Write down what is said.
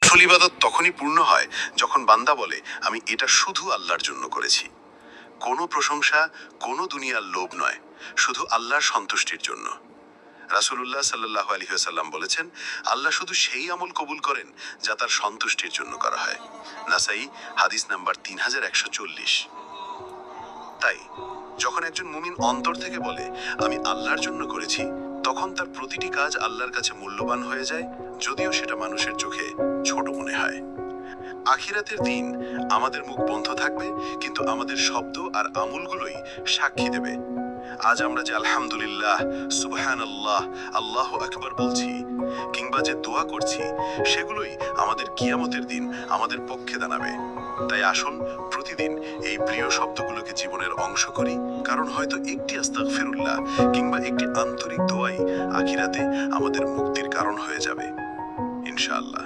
আসল ইবাদত তখনই পূর্ণ হয় যখন বান্দা বলে, আমি এটা শুধু আল্লাহর জন্য করেছি। কোনো প্রশংসা, কোনো দুনিয়ার লোভ নয়, শুধু আল্লাহর সন্তুষ্টির জন্য। রাসূলুল্লাহ সাল্লাল্লাহু আলাইহি ওয়াসাল্লাম বলেছেন, আল্লাহ শুধু সেই আমল কবুল করেন যা তার সন্তুষ্টির জন্য করা হয়। নাসাই, হাদিস নাম্বার 3140। তাই যখন একজন মুমিন অন্তর থেকে বলে, আমি আল্লাহর জন্য করেছি, তখন তার প্রতিটি কাজ আল্লাহর কাছে মূল্যবান হয়ে যায়, যদিও সেটা মানুষের চোখে ছোট মনে হয়। আখিরাতের দিন আমাদের মুখ বন্ধ থাকবে, কিন্তু আমাদের শব্দ আর আমলগুলোই সাক্ষী দেবে। আজ আমরা যে আলহামদুলিল্লাহ, সুবহানাল্লাহ, আল্লাহু আকবার বলছি, কিংবা যে দোয়া করছি, সেগুলোই আমাদের কিয়ামতের দিন আমাদের পক্ষে দাঁড়াবে। তাই আসুন প্রতিদিন এই প্রিয় শব্দগুলোকে জীবনের অংশ করি, কারণ হয়তো একটি আস্তাগফিরুল্লাহ কিংবা একটি আন্তরিক দোয়াই আখিরাতে আমাদের মুক্তির কারণ হয়ে যাবে, ইনশাআল্লাহ।